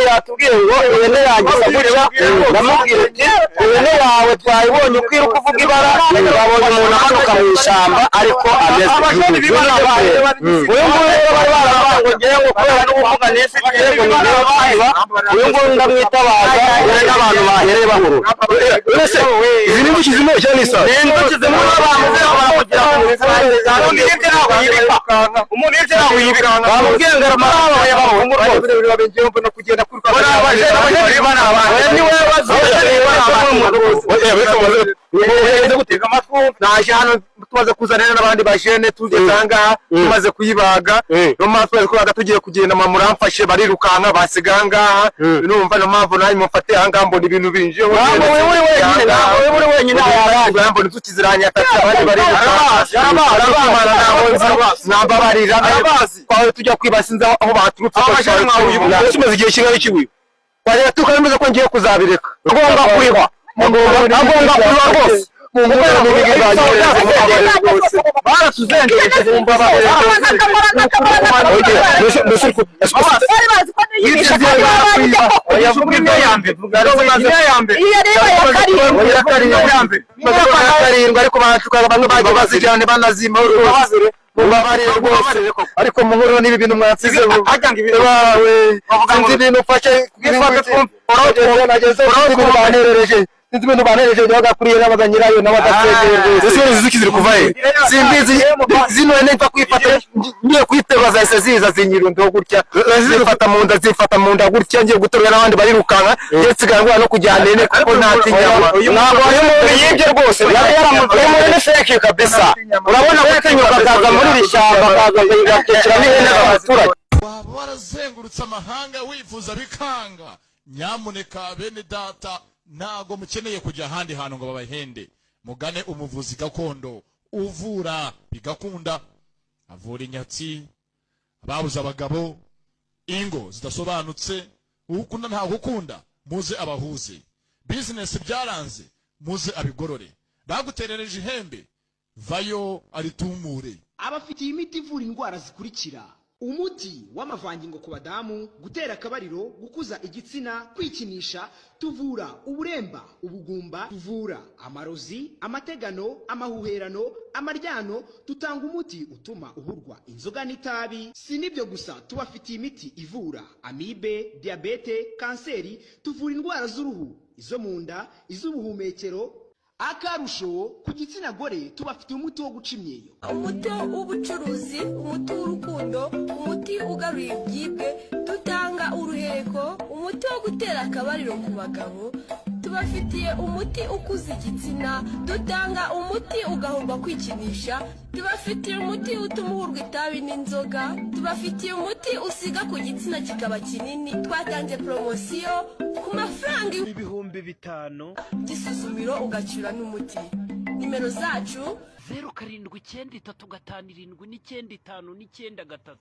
yatubwiye ngo ihene yanjye isaburiza ndamubwira ati ihene yawe twayibonye ukwiye kuvuga ibara babonye umuntu amanuka mu ishyamba ariko ameze uyu nguyu rero bari baravuga ngo ngewe ngo kubera n'ubuvuga nese ngo niba bayiba uyu nguyu ndamwitabaza dore n'abantu bahereye bahurura izi ni inzuki zimwe cyane isa ni inzuki zimwe bamuze baramugira ngo umuntu yibye ntabwo yibikanga umuntu yibye ntabwo yibikanga bamubwiye ngo aramara y'abahungu rwose no kugenda kuri naje hano tumaze kuzanira n'abandi bajene tugeze ahangaha tumaze kuyibaga no mpamvu twaga tugiye kugenda muramfashe barirukanka basiga ahangaha numva no mpamvu nayo mufate ahangaha mbona ibintu binje wowe wenyine mbona inzuki ziranyataka abandi barirukanka nambabarira kwawe tujya kwibasinza aho baturutse tumaze igihe kingana iki twajya tukameze ko ngiye kuzabireka agomba kurihwa agomba kurihwa rwose baratuzengereje ariko muhuro nibi bintu mwatsize bawe sinzi ibintu ufashe banerereje sinzi ibintu banereje bagakuriye n'abaganyirayo n'abadategereje ese inzuki ziri kuva he simbizi zino ene mfa kwifata ngiye kwiteba zahise ziza zinyirundeho gutya zifata mu nda gutya ngiye gutorera n'abandi barirukanka yetsigangwa no kujyana ene kuko ntatinyama ntabwo yibye rwose yari yaramuvuye muri feke kabisa urabona gutinyuka kaza muri rishyamba kaza kayigakira n'ihene abaturage waba warazengurutse amahanga wifuza bikanga nyamuneka bene data ntago mukeneye kujya ahandi hantu ngo babahende mugane umuvuzi gakondo uvura bigakunda avura inyatsi ababuze abagabo ingo zidasobanutse ukunda nta gukunda muze abahuze business byaranze muze abigorore baguterereje ihembe vayo aritumure abafitiye imiti ivura indwara zikurikira umuti w'amavangingo ku badamu gutera akabariro gukuza igitsina kwikinisha tuvura uburemba ubugumba tuvura amarozi amategano amahuherano amaryano tutanga umuti utuma uhurwa inzoga n'itabi si nibyo gusa tubafitiye imiti ivura amibe diabete kanseri tuvura indwara z'uruhu izo mu nda iz'ubuhumekero akarusho ku gitsina gore tubafitiye umuti wo guca imyeyo umuti w'ubucuruzi umuti w'urukundo umuti ugaruye ibyibwe dutanga uruheko umuti wo gutera akabariro ku bagabo tubafitiye umuti ukuza igitsina dutanga umuti ugahurwa kwikinisha tubafitiye umuti utuma uhurwa itabi n'inzoga tubafitiye umuti usiga ku gitsina kikaba kinini twatanze promosiyo ku mafaranga ibihumbi 5 gisuzumiro ugacura n'umuti nimero zacu 0793577995